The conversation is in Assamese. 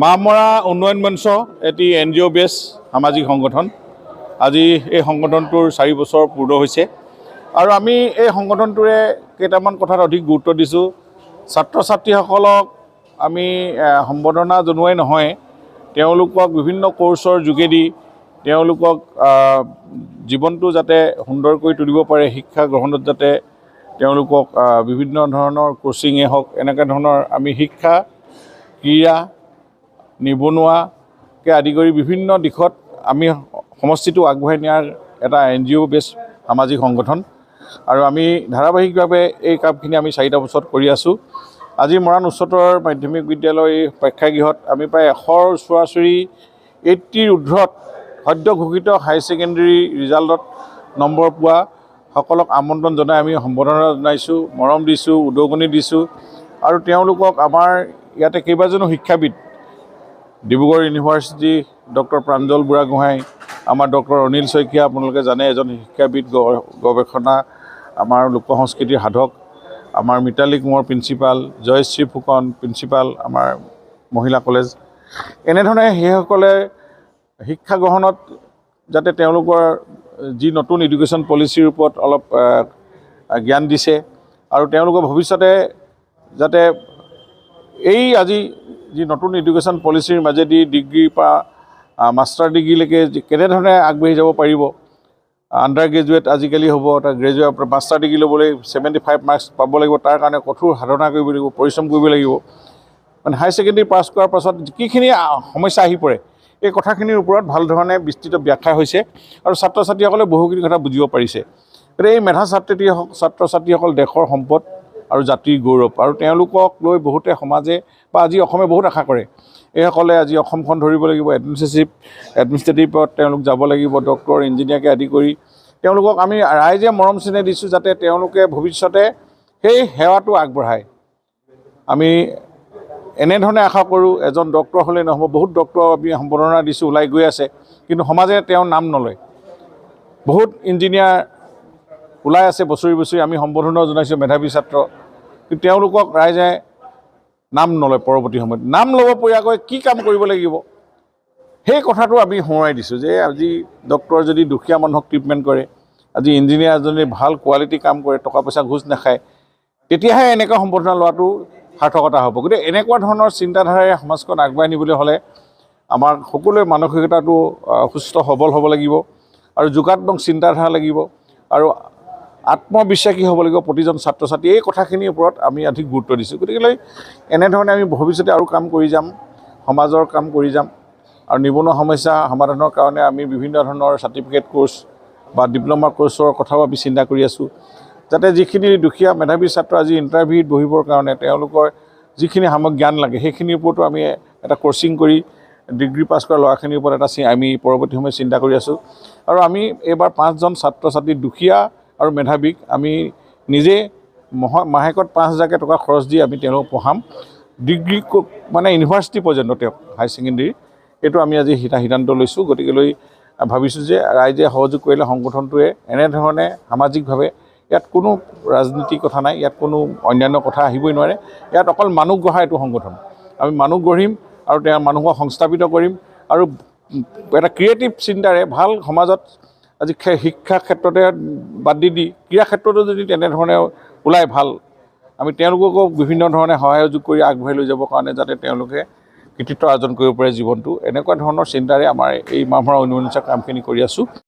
মামৰা উন্নয়ন মঞ্চ এটি NGO বেছ সামাজিক সংগঠন। আজি এই সংগঠনটোৰ 4 বছৰ পূৰ্ণ হৈছে আৰু আমি এই সংগঠনটোৰে কেইটামান কথাত অধিক গুৰুত্ব দিছোঁ। ছাত্ৰ ছাত্ৰীসকলক আমি সম্বৰ্ধনা জনোৱাই নহয়, তেওঁলোকক বিভিন্ন কোৰ্চৰ যোগেদি তেওঁলোকক জীৱনটো যাতে সুন্দৰ কৰি তুলিব পাৰে, শিক্ষা গ্ৰহণত যাতে তেওঁলোকক বিভিন্ন ধৰণৰ কোচিঙে হওক, এনেকুৱা ধৰণৰ আমি শিক্ষা, ক্ৰীড়া, নিবনুৱাকে আদি কৰি বিভিন্ন দিশত আমি সমষ্টিটো আগবঢ়াই নিয়াৰ এটা NGO বেছ সামাজিক সংগঠন আৰু আমি ধাৰাবাহিকভাৱে এই কামখিনি আমি 4টা বছৰত কৰি আছোঁ। আজি মৰাণ উচ্চতৰ মাধ্যমিক বিদ্যালয় প্ৰেক্ষাগৃহত আমি প্ৰায় 100ৰ ওচৰা-ওচৰি 80ৰ ঊৰ্ধত সদ্য ঘোষিত হাই ছেকেণ্ডেৰী ৰিজাল্টত নম্বৰ পোৱা সকলক আমন্ত্ৰণ জনাই আমি সম্বৰ্ধনা জনাইছোঁ, মৰম দিছোঁ, উদগনি দিছোঁ আৰু তেওঁলোকক আমাৰ ইয়াতে কেইবাজনো শিক্ষাবিদ, ডিব্ৰুগড় ইউনিভাৰ্চিটি ডক্টৰ প্ৰাঞ্জল বুঢ়াগোহাঁই, আমাৰ ডক্টৰ অনিল শইকীয়া, আপোনালোকে জানে এজন শিক্ষাবিদ, গৱেষণা, আমাৰ লোক সংস্কৃতিৰ সাধক, আমাৰ মিতালী কোঁৱৰ প্ৰিন্সিপাল, জয়শ্ৰী ফুকন প্ৰিন্সিপাল, আমাৰ মহিলা কলেজ, এনেধৰণে সেইসকলে শিক্ষা গ্ৰহণত যাতে তেওঁলোকৰ যি নতুন এডুকেশ্যন পলিচিৰ ওপৰত অলপ জ্ঞান দিছে আৰু তেওঁলোকৰ ভৱিষ্যতে যাতে এই আজি যি নতুন এডুকেশ্যন পলিচিৰ মাজেদি ডিগ্ৰীৰ পৰা মাষ্টাৰ ডিগ্ৰীলৈকে কেনেধৰণে আগবাঢ়ি যাব পাৰিব। আণ্ডাৰ গ্ৰেজুৱেট আজিকালি হ'ব, তাৰ গ্ৰেজুৱেট মাষ্টাৰ ডিগ্ৰী ল'বলৈ 75 মাৰ্কছ পাব লাগিব, তাৰ কাৰণে কঠোৰ সাধনা কৰিব লাগিব, পৰিশ্ৰম কৰিব লাগিব। মানে হাই ছেকেণ্ডেৰী পাছ কৰাৰ পাছত কিখিনি সমস্যা আহি পৰে, এই কথাখিনিৰ ওপৰত ভাল ধৰণে বিস্তৃত ব্যাখ্যা হৈছে আৰু ছাত্ৰ ছাত্ৰীসকলে বহুখিনি কথা বুজিব পাৰিছে। গতিকে এই মেধা ছাত্ৰ ছাত্ৰীসকল দেশৰ সম্পদ আৰু জাতিৰ গৌৰৱ আৰু তেওঁলোকক লৈ বহুতে সমাজে বা আজি অসমে বহুত আশা কৰে। এইসকলে আজি অসমখন ধৰিব লাগিব, এডমিনিষ্ট্ৰেটিভত তেওঁলোক যাব লাগিব, ডক্টৰ, ইঞ্জিনিয়াৰকে আদি কৰি তেওঁলোকক আমি ৰাইজে মৰম চেনেহ দিছোঁ যাতে তেওঁলোকে ভৱিষ্যতে সেই সেৱাটো আগবঢ়ায়। আমি এনেধৰণে আশা কৰোঁ, এজন ডক্টৰ হ'লেই নহ'ব, বহুত ডক্টৰ আমি সম্বৰ্ধনা দিছোঁ, ওলাই গৈ আছে, কিন্তু সমাজে তেওঁৰ নাম নলয়। বহুত ইঞ্জিনিয়াৰ ওলাই আছে বছৰি বছৰি, আমি সম্বৰ্ধনা জনাইছোঁ মেধাৱী ছাত্ৰ, কিন্তু তেওঁলোকক ৰাইজে নাম নলয়। পৰৱৰ্তী সময়ত নাম ল'ব পৰাকৈ কি কাম কৰিব লাগিব সেই কথাটো আমি সোঁৱৰাই দিছোঁ যে আজি ডক্টৰ যদি দুখীয়া মানুহক ট্ৰিটমেণ্ট কৰে, আজি ইঞ্জিনিয়াৰ এজনে ভাল কোৱালিটি কাম কৰে, টকা পইচা ঘোচ নাখায়, তেতিয়াহে এনেকুৱা সম্বৰ্ধনা লোৱাটো সাৰ্থকতা হ'ব। গতিকে এনেকুৱা ধৰণৰ চিন্তাধাৰাৰে সমাজখন আগবঢ়াই নিবলৈ হ'লে আমাৰ সকলোৱে মানসিকতাটো সুস্থ সবল হ'ব লাগিব আৰু যোগাত্মক চিন্তাধাৰা লাগিব আৰু আত্মবিশ্বাসী হ'ব লাগিব প্ৰতিজন ছাত্ৰ ছাত্ৰী। এই কথাখিনিৰ ওপৰত আমি অধিক গুৰুত্ব দিছোঁ। গতিকে এনেধৰণে আমি ভৱিষ্যতে আৰু কাম কৰি যাম, সমাজৰ কাম কৰি যাম আৰু নিবনুৱা সমস্যা সমাধানৰ কাৰণে আমি বিভিন্ন ধৰণৰ চাৰ্টিফিকেট কোৰ্চ বা ডিপ্ল'মা কোৰ্চৰ কথাও আমি চিন্তা কৰি আছোঁ, যাতে যিখিনি দুখীয়া মেধাৱী ছাত্ৰ আজি ইণ্টাৰভিউত বহিবৰ কাৰণে তেওঁলোকৰ যিখিনি জ্ঞান লাগে সেইখিনিৰ ওপৰতো আমি এটা কোচিং কৰি ডিগ্ৰী পাছ কৰা ল'ৰাখিনিৰ ওপৰত এটা আমি পৰৱৰ্তী সময়ত চিন্তা কৰি আছোঁ। আৰু আমি এইবাৰ 5জন ছাত্ৰ ছাত্ৰী দুখীয়া আৰু মেধাৱীক আমি নিজে মাহেকত 5,000কে টকা খৰচ দি আমি তেওঁলোকক পঢ়াম, ডিগ্ৰী মানে ইউনিভাৰ্চিটি পৰ্যন্ত তেওঁক হাই ছেকেণ্ডেৰী, এইটো আমি আজি সিদ্ধান্ত লৈছোঁ। গতিকে ভাবিছোঁ যে ৰাইজে সহযোগ কৰিলে সংগঠনটোৱে এনেধৰণে সামাজিকভাৱে, ইয়াত কোনো ৰাজনীতিৰ কথা নাই, ইয়াত কোনো অন্যান্য কথা আহিবই নোৱাৰে, ইয়াত অকল মানুহ গঢ়া এইটো সংগঠন। আমি মানুহ গঢ়িম আৰু তেওঁ মানুহক সংস্থাপিত কৰিম আৰু এটা ক্ৰিয়েটিভ চিন্তাৰে ভাল সমাজত আজি শিক্ষা ক্ষেত্ৰতে বাদ দি ক্ৰীড়া ক্ষেত্ৰতো যদি তেনেধৰণে ওলাই ভাল, আমি তেওঁলোককো বিভিন্ন ধৰণে সহায়োগ কৰি আগবঢ়াই লৈ যাবৰ কাৰণে যাতে তেওঁলোকে কৃতিত্ব অৰ্জন কৰিব পাৰে জীৱনটো, এনেকুৱা ধৰণৰ চিন্তাৰে আমাৰ এই মামৰা উন্নয়ন কামখিনি কৰি আছোঁ।